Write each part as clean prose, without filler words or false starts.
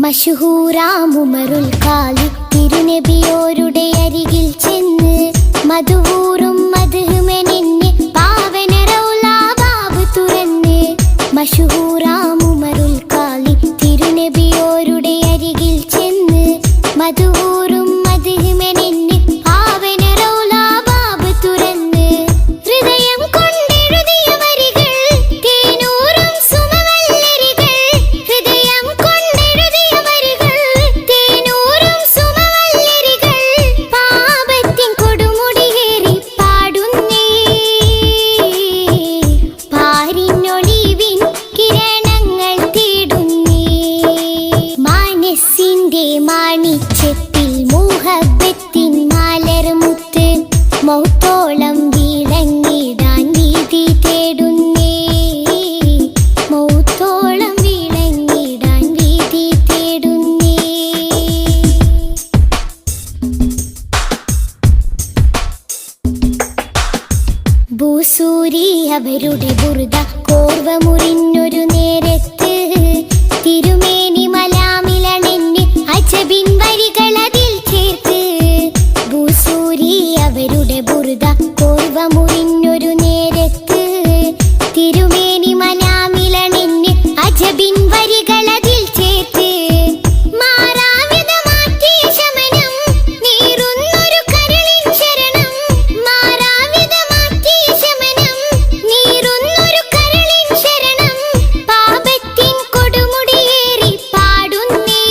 മശഹൂറാമുമറുൽ ഖാലി തിരുനബിയോരുടെ അരികിൽ ചെന്ന് മധുവൂറും മദ്ഹ്മെനിന്ന് പാവന റൗള ബാബ് തുറന്ന്. മശഹൂറാമുമറുൽ ഖാലി തിരുനബിയോരുടെ അരികിൽ ചെന്ന് മധുവൂറും മദ്ഹ്മെനിന്ന് പാവന റൗള ബാബ് തുറന്ന്. ഹൃദയം കൊണ്ടെഴുതിയ വരികൾ തേനൂറും സുമവല്ലരികൾ. ഹൃദയം കൊണ്ടെഴുതിയ വരികൾ തേനൂറും സുമവല്ലരികൾ. പാപത്തിൻ കൊടുമുടിയേറി പാടുന്നേ പാരിനൊളിവിൻ കിരണങ്ങൾ തേടുന്നേ. മനസ്സിന്റെ മാണിച്ചെപ്പിൽ മുഹബ്ബത്തിൻ മലർമുത്ത് മൗത്തോളം വിളങ്ങിടാൻ വീതി തേടുന്നേ. മൗത്തോളം വിളങ്ങിടാൻ വീതി തേടുന്നേ. ഭൂസൂരി അവരുടെ ബുർദ കോർവ മുറിഞ്ഞൊരു നേരത്ത് തിരുമേനി മലാമിലണെന്ന് അജബിൻ വരികൾ അതിൽ ചേർത്ത്. ഭൂസൂരി അവരുടെ ബുർദ കോർവ മുറിഞ്ഞൊരു നേരത്ത് തിരുമേനി മലാമിലണെന്ന് അജബിൻ വരികൾ അതിൽ ചേർത്ത്. മാറാവിധ മാറ്റിയ ശമനം നീറുന്നൊരു കരളിൻ ശരണം. മാറാവിധ മാറ്റിയ ശമനം നീറുന്നൊരു കരളിൻ ശരണം. പാപത്തിൻ കൊടുമുടിയേറി പാടുന്നേ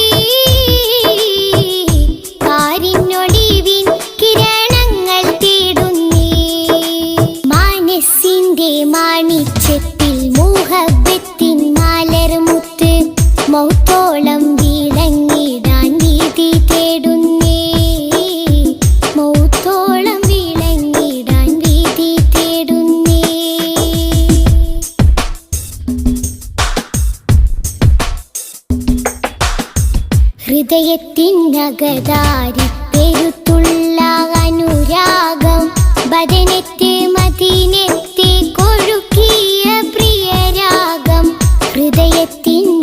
പാരിനൊളിവിൻ കിരണങ്ങൾ തേടുന്നേ. മനസ്സിന്റെ മാണിച്ചെപ്പിൽ മുഹബ്ബത്തിൻ മലർമുത്ത് മൗത്തോളം വിളങ്ങിടാൻ വീതി തേടുന്നേ. മൗത്തോളം വിളങ്ങിടാൻ വീതി തേടുന്നേ. ഹൃദയത്തിനകതാരി പെരുത്തുള്ള അനുരാഗം ബദനത്തെ മദീനത്തെ കൊഴുക്കിയ പ്രിയരാഗം. ഹൃദയത്തിനകതാരി